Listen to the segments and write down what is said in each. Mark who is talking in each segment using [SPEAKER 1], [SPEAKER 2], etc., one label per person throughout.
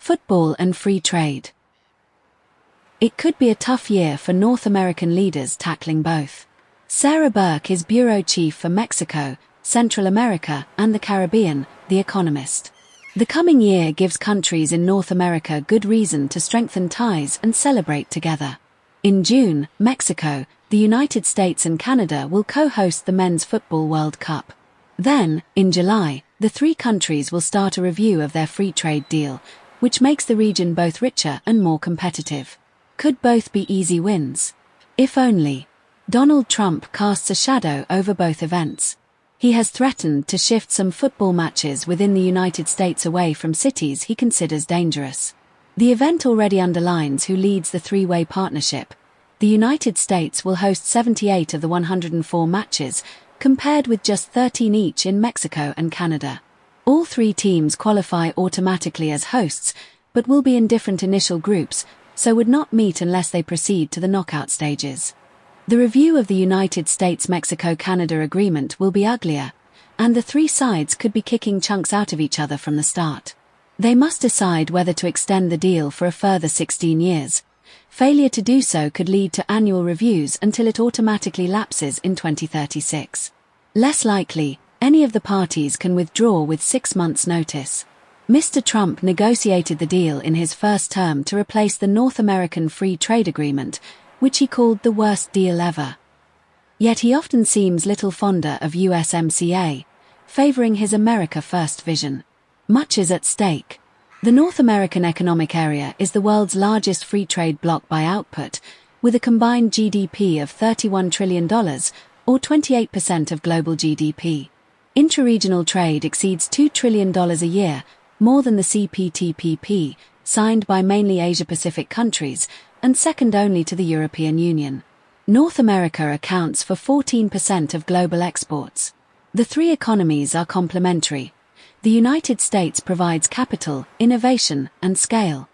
[SPEAKER 1] football and free trade. It could be a tough year for North American leaders tackling both. Sarah Burke is bureau chief for Mexico, Central America, and the Caribbean, The Economist. The coming year gives countries in North America good reason to strengthen ties and celebrate together. In June, Mexico, the United States and Canada will co-host the Men's Football World Cup. Then, in July, the three countries will start a review of their free trade deal, which makes the region both richer and more competitive. Could both be easy wins? If only. Donald Trump casts a shadow over both events. He has threatened to shift some football matches within the United States away from cities he considers dangerous. The event already underlines who leads the three-way partnership. The United States will host 78 of the 104 matches, compared with just 13 each in Mexico and Canada. All three teams qualify automatically as hosts, but will be in different initial groups, so would not meet unless they proceed to the knockout stages. The review of the United States-Mexico-Canada agreement will be uglier, and the three sides could be kicking chunks out of each other from the start. They must decide whether to extend the deal for a further 16 years. Failure to do so could lead to annual reviews until it automatically lapses in 2036. Less likely, any of the parties can withdraw with 6 months' notice. Mr. Trump negotiated the deal in his first term to replace the North American Free Trade Agreement, which he called the worst deal ever. Yet he often seems little fonder of USMCA, favoring his America First vision. Much is at stake. The North American Economic Area is the world's largest free trade bloc by output, with a combined GDP of $31 trillion, or 28% of global GDP. Intra-regional trade exceeds $2 trillion a year, more than the CPTPP, signed by mainly Asia-Pacific countries, and second only to the European Union. North America accounts for 14% of global exports. The three economies are complementary. The United States provides capital, innovation, and scale.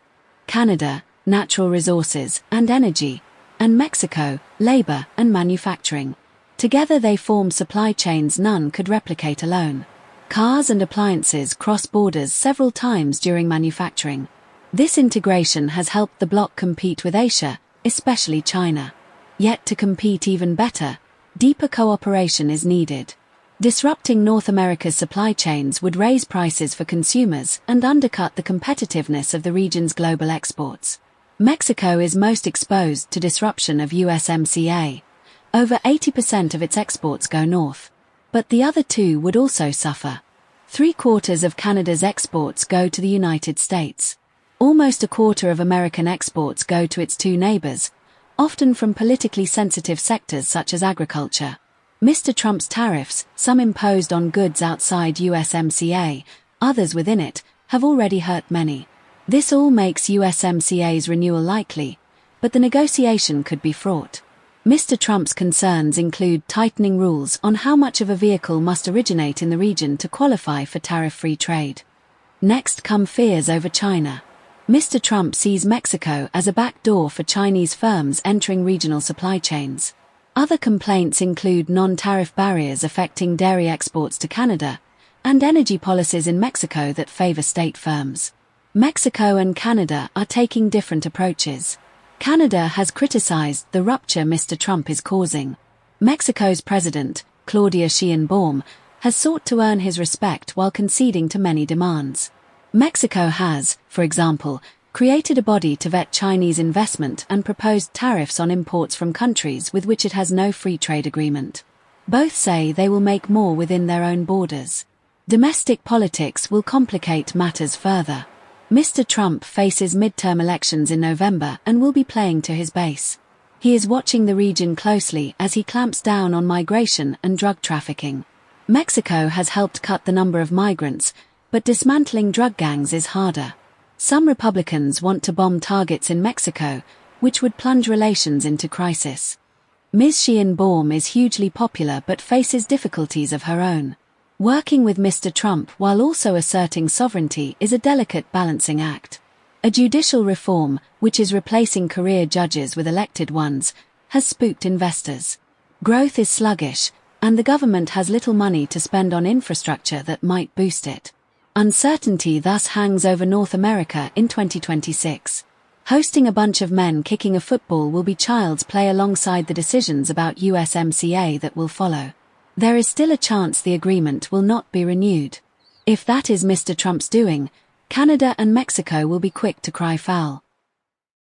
[SPEAKER 1] Canada, natural resources and energy, and Mexico, labor and manufacturing. Together they form supply chains none could replicate alone. Cars and appliances cross borders several times during manufacturing. This integration has helped the bloc compete with Asia, especially China. Yet to compete even better, deeper cooperation is needed. Disrupting North America's supply chains would raise prices for consumers and undercut the competitiveness of the region's global exports. Mexico is most exposed to disruption of USMCA. Over 80% of its exports go north. But the other two would also suffer. 3/4 of Canada's exports go to the United States. Almost a quarter of American exports go to its two neighbors, often from politically sensitive sectors such as agriculture. Mr. Trump's tariffs, some imposed on goods outside USMCA, others within it, have already hurt many. This all makes USMCA's renewal likely, but the negotiation could be fraught. Mr. Trump's concerns include tightening rules on how much of a vehicle must originate in the region to qualify for tariff-free trade. Next come fears over China. Mr. Trump sees Mexico as a backdoor for Chinese firms entering regional supply chains. Other complaints include non-tariff barriers affecting dairy exports to Canada, and energy policies in Mexico that favor state firms. Mexico and Canada are taking different approaches. Canada has criticized the rupture Mr. Trump is causing. Mexico's president, Claudia Sheinbaum, has sought to earn his respect while conceding to many demands. Mexico has, for example, created a body to vet Chinese investment and proposed tariffs on imports from countries with which it has no free trade agreement. Both say they will make more within their own borders. Domestic politics will complicate matters further. Mr. Trump faces midterm elections in November and will be playing to his base. He is watching the region closely as he clamps down on migration and drug trafficking. Mexico has helped cut the number of migrants, but dismantling drug gangs is harder. Some Republicans want to bomb targets in Mexico, which would plunge relations into crisis. Ms. Sheinbaum is hugely popular but faces difficulties of her own. Working with Mr. Trump while also asserting sovereignty is a delicate balancing act. A judicial reform, which is replacing career judges with elected ones, has spooked investors. Growth is sluggish, and the government has little money to spend on infrastructure that might boost it. Uncertainty thus hangs over North America in 2026. Hosting a bunch of men kicking a football will be child's play alongside the decisions about USMCA that will follow. There is still a chance the agreement will not be renewed. If that is Mr. Trump's doing, Canada and Mexico will be quick to cry foul.